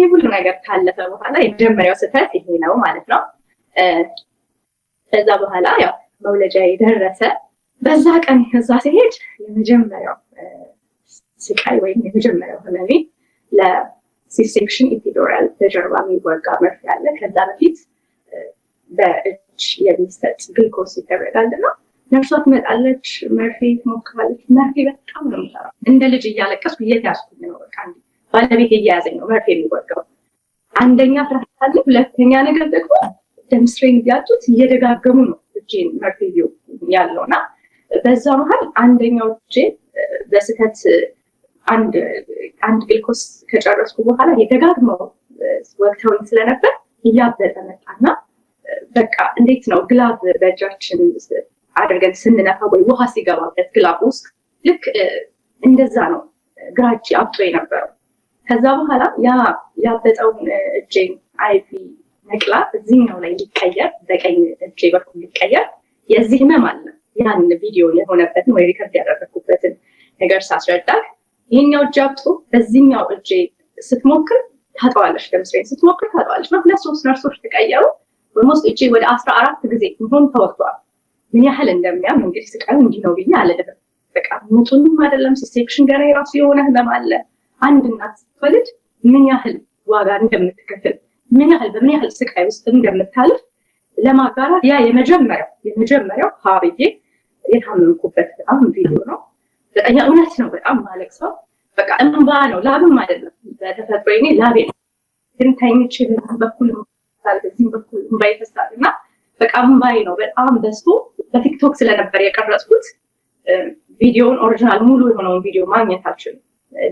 ይህ ሁሉ ነገር ካለፈ በኋላ የመጀመሪያው ስህተት ይሄ ነው ማለት ነው። ከዛ በኋላ ያው መውለጃ የደረሰ በዛ ቀን ከዛ ሲሄድ የመጀመሪያው ስቃይ ወይም የመጀመሪያው ህመሜ ለሲሴክሽን ኢፒዱራል በጀርባ የሚወጋ መርፌ አለ። ከዛ በፊት በእጅ የሚሰጥ ግልኮስ ይደረጋልና ነርሷ ትመጣለች፣ መርፌ ትሞክራለች። መርፌ በጣም ነው የምሰራው። እንደ ልጅ እያለቀስኩ እየተያዝኩኝ ነው። በቃ ባለቤት እየያዘኝ ነው መርፌ የሚወጋው። አንደኛ ፍርሃት አለ፣ ሁለተኛ ነገር ደግሞ ደምስትሬን እያጡት እየደጋገሙ ነው እጄን መርፌ ያለውና በዛ መሀል አንደኛው እጄ በስህተት አንድ ግልኮስ ከጨረስኩ በኋላ የደጋግመው ወቅተውኝ ስለነበር እያበጠ መጣና በቃ እንዴት ነው ግላብ በእጃችን አድርገን ስንነፋ ወይ ውሃ ሲገባበት ግላብ ውስጥ ልክ እንደዛ ነው ግራ እጄ አብጦ የነበረው። ከዛ በኋላ ያበጠውን እጄን አይቪ ነቅላ እዚህኛው ላይ ሊቀየር በቀኝ እጄ በኩል ሊቀየር የዚህ ህመም አለ። ያን ቪዲዮ የሆነበትን ወይ ሪከርድ ያደረኩበትን ነገር ሳስረዳክ ይሄኛው እጅ አብጦ በዚህኛው እጄ ስትሞክር ታጠዋለች፣ ደምስትሬን ስትሞክር ታጠዋለች። ሁለት ሶስት ነርሶች ተቀየሩ። ኦልሞስት እጄ ወደ 14 ጊዜ ሆን ተወርቷል። ምን ያህል እንደሚያም እንግዲህ ስቃዩ እንዲህ ነው ብዬ አልልም። በቃ ምጡንም አይደለም ሲሴክሽን ገና የራሱ የሆነ ህመም አለ። አንድ እናት ስትወልድ ምን ያህል ዋጋ እንደምትከፍል በምን ያህል ስቃይ ውስጥ እንደምታልፍ ለማጋራት ያ የመጀመሪያው ሀብዬ የታመምኩበት በጣም ቪዲዮ ነው። በጣም እውነት ነው። በጣም ማለቅሰው በቃ እንባ ነው፣ ላብም አይደለም። በተፈጥሮ እኔ ላቤ ግን ተኝቼ በኩል እንባ ይፈሳልና በቃ እንባዬ ነው በጣም በዝቶ በቲክቶክ ስለነበር የቀረጽኩት ቪዲዮውን ኦሪጂናል ሙሉ የሆነውን ቪዲዮ ማግኘት አልችልም።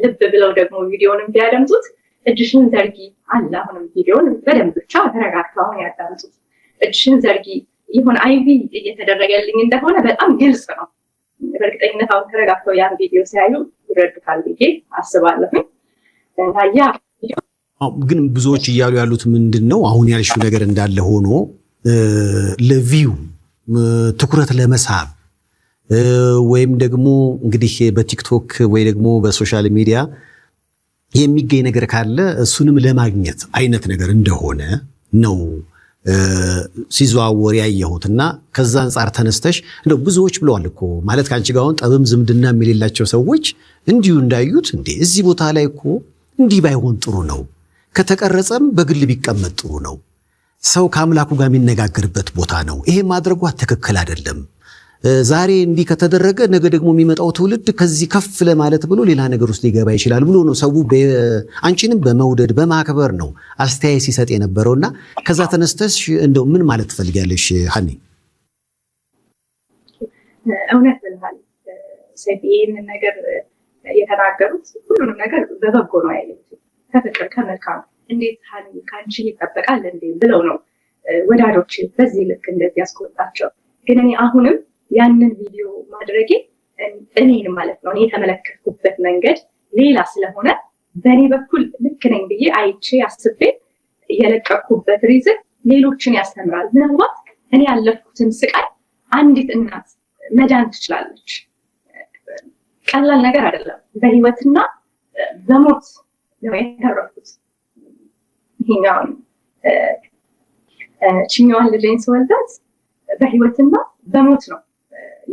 ልብ ብለው ደግሞ ቪዲዮውን ቢያደምጡት እጅሽን ዘርጊ አለ። አሁንም ቪዲዮውን በደንብ ብቻ ተረጋግተው አሁን ያዳምጡት። እጅሽን ዘርጊ ይሁን አይቪ እየተደረገልኝ እንደሆነ በጣም ግልጽ ነው። በእርግጠኝነት አሁን ተረጋግተው ያን ቪዲዮ ሲያዩ ይረዱታል ብዬ አስባለሁ። ያ ግን ብዙዎች እያሉ ያሉት ምንድን ነው አሁን ያልሽው ነገር እንዳለ ሆኖ ለቪው ትኩረት ለመሳብ ወይም ደግሞ እንግዲህ በቲክቶክ ወይ ደግሞ በሶሻል ሚዲያ የሚገኝ ነገር ካለ እሱንም ለማግኘት አይነት ነገር እንደሆነ ነው ሲዘዋወር ያየሁትና ከዛ አንፃር ተነስተሽ እንደው ብዙዎች ብለዋል እኮ ማለት ካንቺ ጋር አሁን ጠብም ዝምድና የሌላቸው ሰዎች እንዲሁ እንዳዩት እንዴ እዚህ ቦታ ላይ እኮ እንዲህ ባይሆን ጥሩ ነው፣ ከተቀረጸም በግል ቢቀመጥ ጥሩ ነው፣ ሰው ከአምላኩ ጋር የሚነጋገርበት ቦታ ነው፣ ይሄ ማድረጓ ትክክል አይደለም፣ ዛሬ እንዲህ ከተደረገ ነገ ደግሞ የሚመጣው ትውልድ ከዚህ ከፍ ለማለት ብሎ ሌላ ነገር ውስጥ ሊገባ ይችላል ብሎ ነው ሰው አንቺንም በመውደድ በማክበር ነው አስተያየት ሲሰጥ የነበረውና ከዛ ተነስተሽ እንደው ምን ማለት ትፈልጊያለሽ ሀኒ? እውነት ብለሃል ሰይፍ። ይህንን ነገር የተናገሩት ሁሉንም ነገር በበጎ ነው ያሉት፣ ከፍቅር ከመልካም እንዴት ሀኒ ከአንቺ ይጠበቃል እንዴ ብለው ነው ወዳጆች በዚህ ልክ እንደዚህ ያስቆጣቸው። ግን እኔ አሁንም ያንን ቪዲዮ ማድረጌ እኔን ማለት ነው እኔ የተመለከትኩበት መንገድ ሌላ ስለሆነ በእኔ በኩል ልክ ነኝ ብዬ አይቼ አስቤ የለቀኩበት ሪዝን ሌሎችን ያስተምራል። ምናልባት እኔ ያለፍኩትን ስቃይ አንዲት እናት መዳን ትችላለች። ቀላል ነገር አይደለም። በህይወትና በሞት ነው የተረፉት። ይሄኛውን ችኛዋን ልጄን ስወልዳት በህይወትና በሞት ነው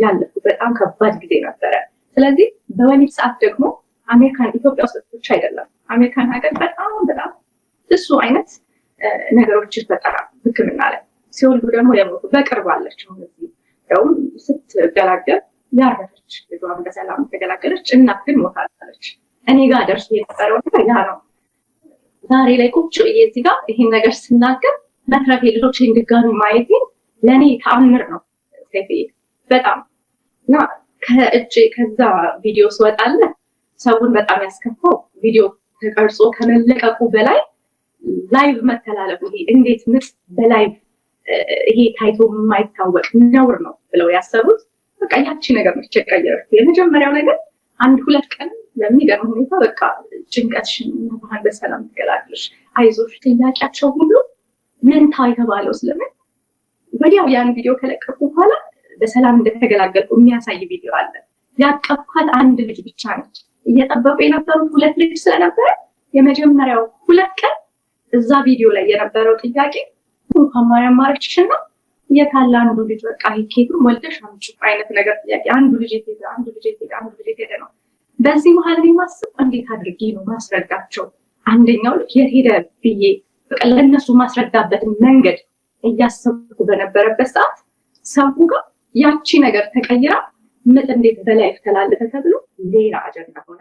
ያለፉት። በጣም ከባድ ጊዜ ነበረ። ስለዚህ በወሊድ ሰዓት ደግሞ አሜሪካን ኢትዮጵያ ውስጥ ብቻ አይደለም አሜሪካን ሀገር በጣም እሱ አይነት ነገሮች ይፈጠራል። ሕክምና ላይ ሲወልዱ ደግሞ የሞቱ በቅርብ አለች። አሁን ስትገላገል ያረፈች ልጇን በሰላም ተገላገለች። እናት ግን ሞታለች። እኔ ጋር ደርሶ የነበረው ነገር ያ ነው። ዛሬ ላይ ቁጭ ብዬ እዚህ ጋር ይሄን ነገር ስናገር መትረፌ ልጆቼን ድጋሚ ማየቴ ለእኔ ተአምር ነው ሰይፍዬ በጣም እና ከእጅ ከዛ ቪዲዮ ስወጣለ ሰውን በጣም ያስከፋው ቪዲዮ ተቀርጾ ከመለቀቁ በላይ ላይቭ መተላለፉ እንዴት ምጥ በላይቭ ይሄ ታይቶ የማይታወቅ ነውር ነው ብለው ያሰቡት። በቃ ያቺ ነገር ነች የቀየረችው። የመጀመሪያው ነገር አንድ ሁለት ቀን በሚገርም ሁኔታ በቃ ጭንቀትሽን ባህል በሰላም ትገላግልሽ አይዞሽ ጥያቄያቸው ሁሉ መንታ የተባለው ስለምን ወዲያው ያን ቪዲዮ ከለቀቁ በኋላ በሰላም እንደተገላገልኩ የሚያሳይ ቪዲዮ አለ። ያቀፍኳት አንድ ልጅ ብቻ ነች። እየጠበቁ የነበሩት ሁለት ልጅ ስለነበረ የመጀመሪያው ሁለት ቀን እዛ ቪዲዮ ላይ የነበረው ጥያቄ እንኳን ማርያም ማረችሽና የታለ አንዱ ልጅ በቃ ኬቱን ወልደሽ አምጪ አይነት ነገር ጥያቄ። አንዱ ልጅ የት ሄደ ነው። በዚህ መሀል ላይ ማስብ እንዴት አድርጌ ነው ማስረዳቸው አንደኛው ልጅ የት ሄደ ብዬ በቃ ለእነሱ ማስረዳበትን መንገድ እያሰብኩ በነበረበት ሰዓት ሰው ጋር ያቺ ነገር ተቀይራ ምጥ እንዴት በላይ ተላለፈ ተብሎ ሌላ አጀንዳ ሆነ።